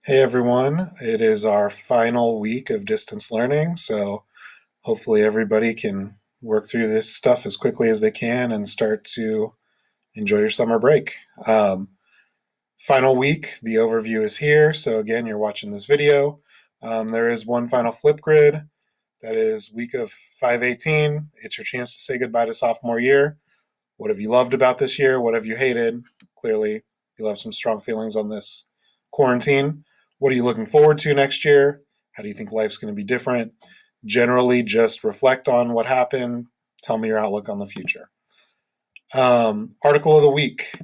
Hey everyone, it is our final week of distance learning, so hopefully everybody can work through this stuff as quickly as they can and start to enjoy your summer break. Final week, the overview is here, so again, you're watching this video. There is one final flip grid, that is week of 518. It's your chance to say goodbye to sophomore year. What have you loved about this year? What have you hated? Clearly, you'll have some strong feelings on this quarantine. What are you looking forward to next year? How do you think life's going to be different? Generally, just reflect on what happened. Tell me your outlook on the future. Article of the week.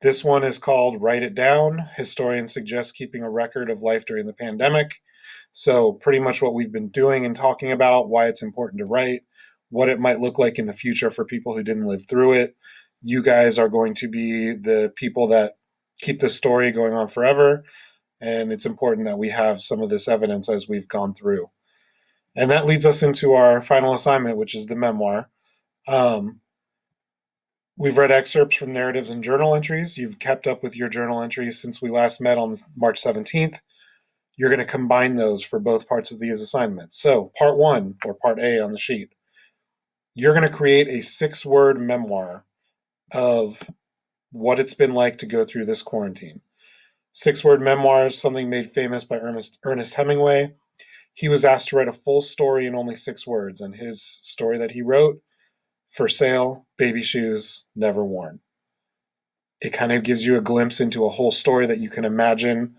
This one is called Write It Down. Historians suggest keeping a record of life during the pandemic. So, pretty much what we've been doing and talking about, why it's important to write, what it might look like in the future for people who didn't live through it. You guys are going to be the people that keep this story going on forever. And it's important that we have some of this evidence as we've gone through. And that leads us into our final assignment, which is the memoir. Um, we've read excerpts from narratives and journal entries. You've kept up with your journal entries since we last met on March 17th. You're going to combine those for both parts of these assignments. So, part one, or part A on the sheet, you're going to create a 6-word memoir of what it's been like to go through this quarantine. 6-word memoirs, something made famous by Ernest Hemingway. He was asked to write a full story in only 6 words, and his story that he wrote, For Sale, Baby Shoes, Never Worn. It kind of gives you a glimpse into a whole story that you can imagine,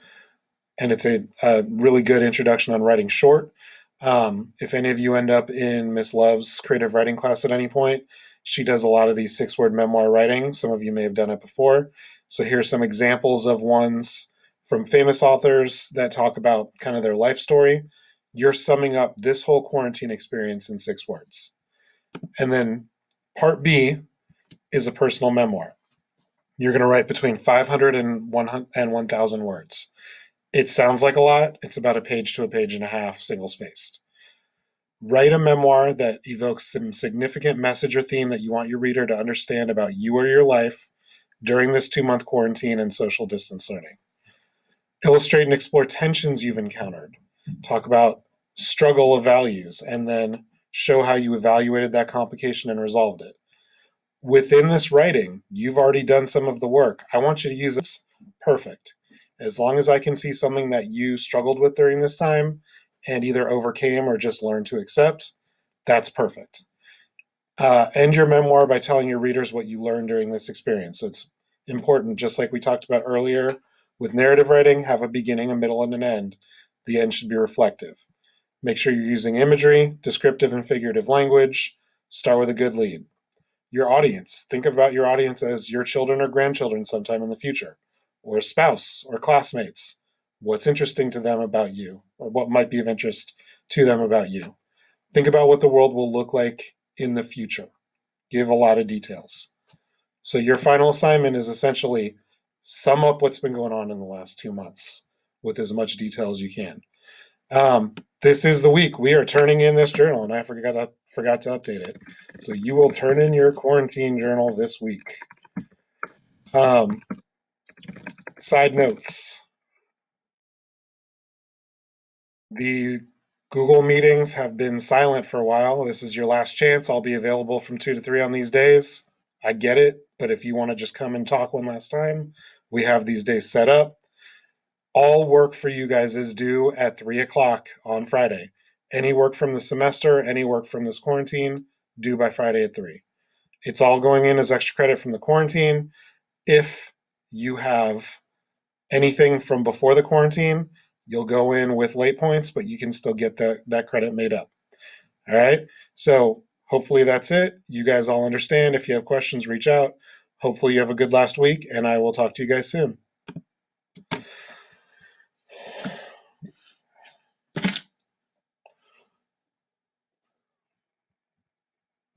and it's a really good introduction on writing short. If any of you end up in Miss Love's creative writing class at any point, she does a lot of these 6-word memoir writing. Some of you may have done it before. So here's some examples of ones from famous authors that talk about kind of their life story. You're summing up this whole quarantine experience in 6 words. And then part B is a personal memoir. You're going to write between 500 and 1,000 words. It sounds like a lot. It's about a page to a page and a half, single spaced. Write a memoir that evokes some significant message or theme that you want your reader to understand about you or your life during this 2-month quarantine and social distance learning. Illustrate and explore tensions you've encountered. Talk about struggle of values, and then show how you evaluated that complication and resolved it. Within this writing, you've already done some of the work. I want you to use this. Perfect. As long as I can see something that you struggled with during this time and either overcame or just learned to accept, that's perfect. End your memoir by telling your readers what you learned during this experience. So it's important, just like we talked about earlier, with narrative writing, have a beginning, a middle, and an end. The end should be reflective. Make sure you're using imagery, descriptive and figurative language. Start with a good lead. Your audience. Think about your audience as your children or grandchildren sometime in the future, or a spouse or classmates. What's interesting to them about you, or what might be of interest to them about you. Think about what the world will look like in the future. Give a lot of details. So, your final assignment is essentially sum up what's been going on in the last 2 months with as much detail as you can. This is the week we are turning in this journal, and I forgot to update it. So you will turn in your quarantine journal this week. Side notes: the Google meetings have been silent for a while. This is your last chance. I'll be available from 2 to 3 on these days. I get it, but if you want to just come and talk one last time, we have these days set up. All work for you guys is due at 3 o'clock on Friday. Any work from the semester, any work from this quarantine, due by Friday at 3. It's all going in as extra credit from the quarantine. If you have anything from before the quarantine, you'll go in with late points, but you can still get that credit made up. All right. So hopefully that's it. You guys all understand. If you have questions, reach out. Hopefully you have a good last week, and I will talk to you guys soon.